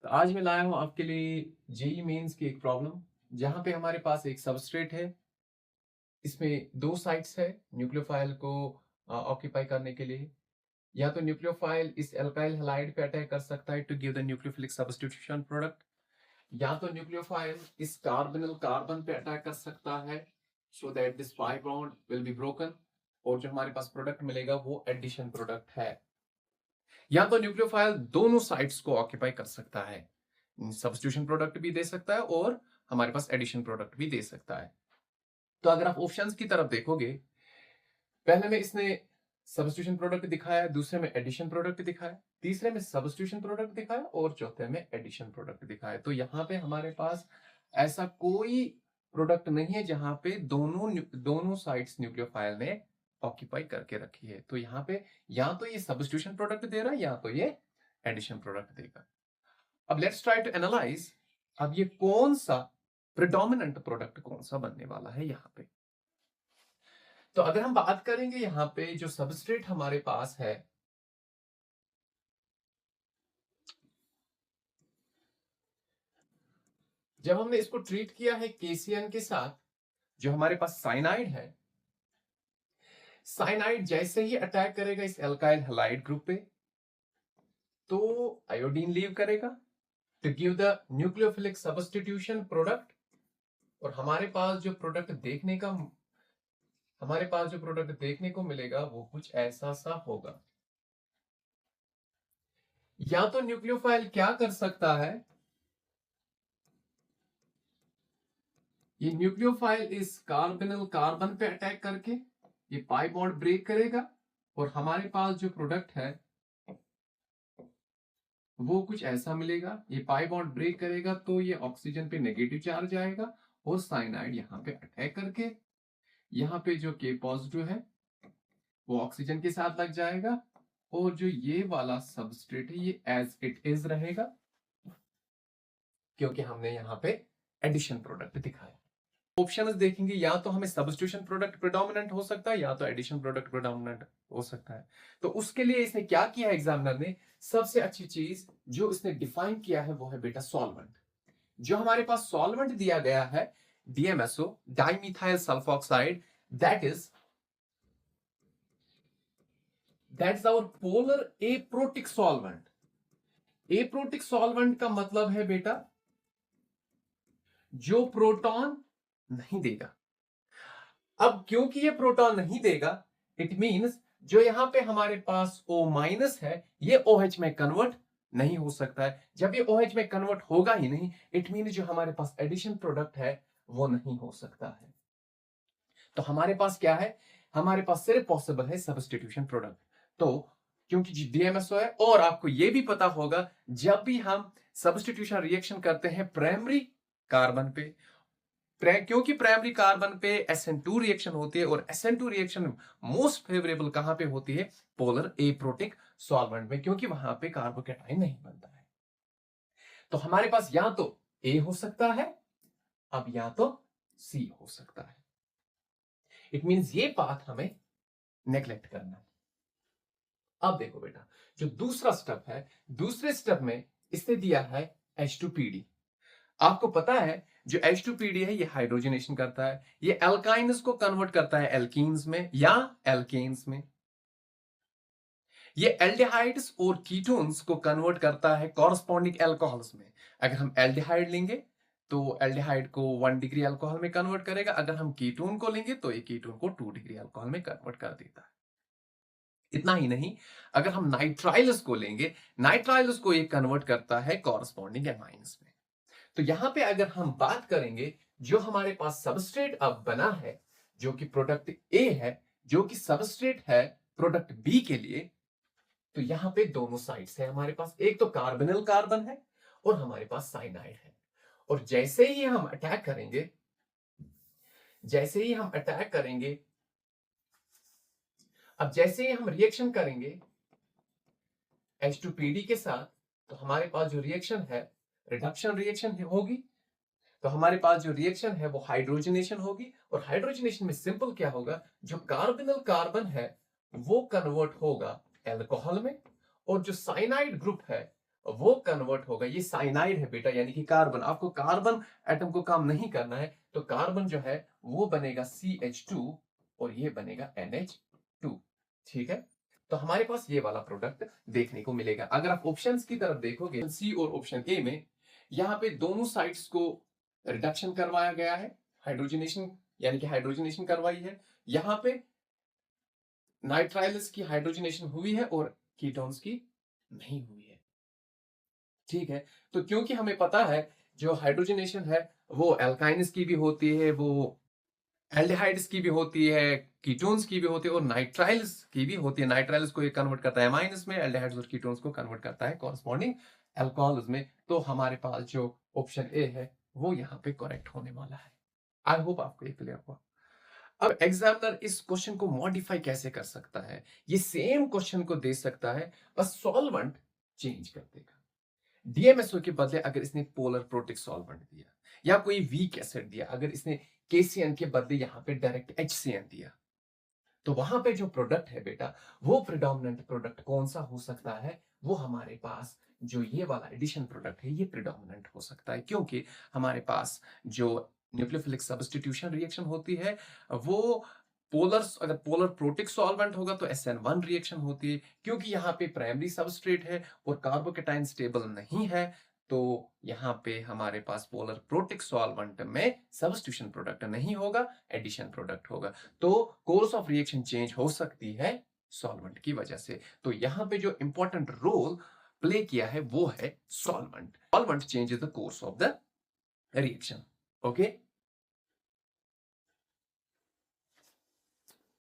तो आज मैं लाया हूँ आपके लिए जेई मेंस की एक प्रॉब्लम जहां पे हमारे पास एक सबस्ट्रेट है। इसमें दो साइट्स है न्यूक्लियोफाइल को ऑक्यूपाई करने के लिए। या तो न्यूक्लियोफाइल इस एल्काइल हैलाइड पे अटैक कर सकता है to give the nucleophilic substitution product, या तो न्यूक्लियोफाइल इस कार्बोनिल कार्बन पे अटैक कर सकता है so that this pi bond will be broken, और जो हमारे पास प्रोडक्ट मिलेगा वो एडिशन प्रोडक्ट है। या तो न्यूक्लियोफाइल दोनों साइट्स को ऑक्यूपाई कर सकता है, सब्स्टिट्यूशन प्रोडक्ट भी दे सकता है और हमारे पास एडिशन प्रोडक्ट भी दे सकता है। तो अगर आप ऑप्शंस की तरफ देखोगे, पहले में इसने सब्स्टिट्यूशन प्रोडक्ट दिखाया, दूसरे में एडिशन प्रोडक्ट दिखाया, तीसरे में सब्स्टिट्यूशन प्रोडक्ट दिखाया और चौथे में एडिशन प्रोडक्ट दिखाया। तो यहाँ पे हमारे पास ऐसा कोई प्रोडक्ट नहीं है जहां पे दोनों साइड्स न्यूक्लियोफाइल ने ऑक्यूपाई करके रखी है। तो यहाँ पे या तो ये सब्स्टिट्यूशन प्रोडक्ट दे रहा है या तो ये एडिशन प्रोडक्ट देगा। अब लेट्स ट्राई टू एनालाइज, अब ये कौन सा प्रिडोमिनेंट प्रोडक्ट कौन सा बनने वाला है यहाँ पे। तो अगर हम बात करेंगे यहाँ पे जो सबस्ट्रेट हमारे पास है, जब हमने इसको ट्रीट किया है केसीएन के साथ, जो हमारे पास साइनाइड है, साइनाइड जैसे ही अटैक करेगा इस एल्काइल हैलाइड ग्रुप पे तो आयोडीन लीव करेगा to give the nucleophilic substitution product. और हमारे पास जो प्रोडक्ट देखने को मिलेगा वो कुछ ऐसा सा होगा। या तो न्यूक्लियोफाइल क्या कर सकता है, ये न्यूक्लियोफाइल इस कार्बोनिल कार्बन पे अटैक करके ये पाई बॉन्ड ब्रेक करेगा और हमारे पास जो प्रोडक्ट है वो कुछ ऐसा मिलेगा। ये पाई बॉन्ड ब्रेक करेगा तो ये ऑक्सीजन पे नेगेटिव चार्ज आएगा और साइनाइड यहाँ पे अटैक करके यहाँ पे जो के पॉजिटिव है वो ऑक्सीजन के साथ लग जाएगा और जो ये वाला सबस्ट्रेट है ये एज इट इज रहेगा, क्योंकि हमने यहाँ पे एडिशन प्रोडक्ट दिखाया। ऑप्शंस देखेंगे, या तो हमें सब्स्टिट्यूशन प्रोडक्ट प्रेडोमिनेंट हो सकता है या तो एडिशन प्रोडक्ट प्रेडोमिनेंट हो सकता है। तो उसके लिए इसने क्या किया, एग्जामिनर ने सबसे अच्छी चीज जो इसने डिफाइन किया है वो है बेटा सॉल्वेंट। जो हमारे पास सॉल्वेंट दिया गया है DMSO, dimethyl sulfoxide, that is our polar aprotic solvent. Aprotic solvent का मतलब है बेटा जो प्रोटॉन नहीं देगा। अब क्योंकि ये प्रोटॉन नहीं देगा, इट मींस जो यहां पे हमारे पास O माइनस है ये OH में कन्वर्ट नहीं हो सकता है। जब ये OH में कन्वर्ट होगा ही नहीं, इट मीन जो हमारे पास एडिशन प्रोडक्ट है वो नहीं हो सकता है। तो हमारे पास क्या है, हमारे पास सिर्फ पॉसिबल है सब्स्टिट्यूशन प्रोडक्ट। तो क्योंकि डीएमएसओ है और आपको ये भी पता होगा जब भी हम सब्स्टिट्यूशन रिएक्शन करते हैं प्राइमरी कार्बन पे, क्योंकि प्राइमरी कार्बन पे SN2 रिएक्शन होती है और SN2 रिएक्शन मोस्ट फेवरेबल कहां पे होती है, पोलर एप्रोटिक सॉल्वेंट में, क्योंकि वहां पे कार्बोकेटाइन नहीं बनता है। तो हमारे पास या तो A हो सकता है, अब या तो C हो सकता है। इट मींस ये पाथ हमें नेग्लेक्ट करना है। अब देखो बेटा, जो दूसरा स्टेप है, दूसरे स्टेप में इसने दिया है H2PD। आपको पता है जो H2PD है ये हाइड्रोजनेशन करता है, ये एल्काइन्स को कन्वर्ट करता है एल्कीन्स में या एल्केन्स में। ये एल्डिहाइड्स और कीटोन्स को कन्वर्ट करता है कॉरस्पॉन्डिंग अल्कोहल्स में। अगर हम एल्डिहाइड लेंगे तो एल्डिहाइड को 1 डिग्री अल्कोहल में कन्वर्ट करेगा, अगर हम कीटोन को लेंगे तो ये कीटोन को 2 डिग्री अल्कोहल में कन्वर्ट कर देता है। इतना ही नहीं, अगर हम नाइट्राइल्स को लेंगे, नाइट्राइल्स को ये कन्वर्ट करता है कॉरस्पॉन्डिंग एमाइन्स में। तो यहां पे अगर हम बात करेंगे, जो हमारे पास सबस्ट्रेट अब बना है जो कि प्रोडक्ट ए है, जो कि सबस्ट्रेट है प्रोडक्ट बी के लिए, तो यहां पे दोनों साइड्स है हमारे पास, एक तो कार्बोनिल कार्बन है और हमारे पास साइनाइड है। और जैसे ही हम अटैक करेंगे, जैसे ही हम अटैक करेंगे, अब जैसे ही हम रिएक्शन करेंगे H2PD के साथ, तो हमारे पास जो रिएक्शन है रिडक्शन रिएक्शन होगी। तो हमारे पास जो रिएक्शन है वो हाइड्रोजनेशन होगी, और हाइड्रोजनेशन में सिंपल क्या होगा, जो कार्बोनिल कार्बन है वो कन्वर्ट होगा एल्कोहल में, और जो साइनाइड ग्रुप है वो कन्वर्ट होगा, ये साइनाइड है बेटा, यानी कि कार्बन, आपको कार्बन एटम को काम नहीं करना है, तो कार्बन जो है वो बनेगा CH2 और ये बनेगा NH2। ठीक है, तो हमारे पास ये वाला प्रोडक्ट देखने को मिलेगा। अगर आप ऑप्शंस की तरफ देखोगे, सी और ऑप्शन ए में, यहाँ पे दोनों साइड्स को रिडक्शन करवाया गया है, हाइड्रोजनेशन यानी कि हाइड्रोजनेशन करवाई है। यहाँ पे नाइट्राइल्स की हाइड्रोजनेशन हुई है और कीटोन्स की नहीं हुई है। ठीक है, तो क्योंकि हमें पता है जो हाइड्रोजनेशन है वो एल्काइन्स की भी होती है, वो एल्डिहाइड्स की भी होती है, कीटोन्स की भी होती है और नाइट्राइल्स की भी होती है। नाइट्राइल्स को ये कन्वर्ट करता है अमाइन्स में, एल्डिहाइड्स और कीटोन्स को कन्वर्ट करता है कॉरस्पॉन्डिंग अल्कोहल्स में। तो हमारे पास जो ऑप्शन ए है वो यहाँ पे करेक्ट होने वाला है। आई होप आपको ये क्लियर हुआ। अब एग्जामिनर इस क्वेश्चन को मॉडिफाई कैसे कर सकता है? ये सेम क्वेश्चन को दे सकता है, बस सॉल्वेंट चेंज कर देगा। DMSO के बदले अगर इसने पोलर प्रोटिक सॉल्वेंट दिया या कोई वीक एसिड दिया, अगर इसने KCN के बदले यहां पे डायरेक्ट HCN दिया, तो वहां पे जो प्रोडक्ट है बेटा, वो प्रिडोमिनेंट प्रोडक्ट कौन सा हो सकता है? वो हमारे पास जो ये वाला एडिशन प्रोडक्ट है ये प्रिडोमिनेंट हो सकता है, क्योंकि हमारे पास जो न्यूक्लियोफिलिक सब्स्टिट्यूशन रिएक्शन होती है वो पोलर, अगर पोलर प्रोटिक सॉल्वेंट होगा तो SN1 रिएक्शन होती है, क्योंकि यहाँ पे प्राइमरी सबस्ट्रेट है और कार्बोकेटाइन स्टेबल नहीं है, तो यहाँ पे हमारे पास पोलर प्रोटिक सॉल्वेंट में सब्स्टिट्यूशन प्रोडक्ट नहीं होगा, एडिशन प्रोडक्ट होगा। तो कोर्स ऑफ रिएक्शन चेंज हो सकती है सॉल्वेंट की वजह से। तो यहाँ पे जो इंपॉर्टेंट रोल प्ले किया है वो है solvent. Solvent changes the course of the reaction. Okay.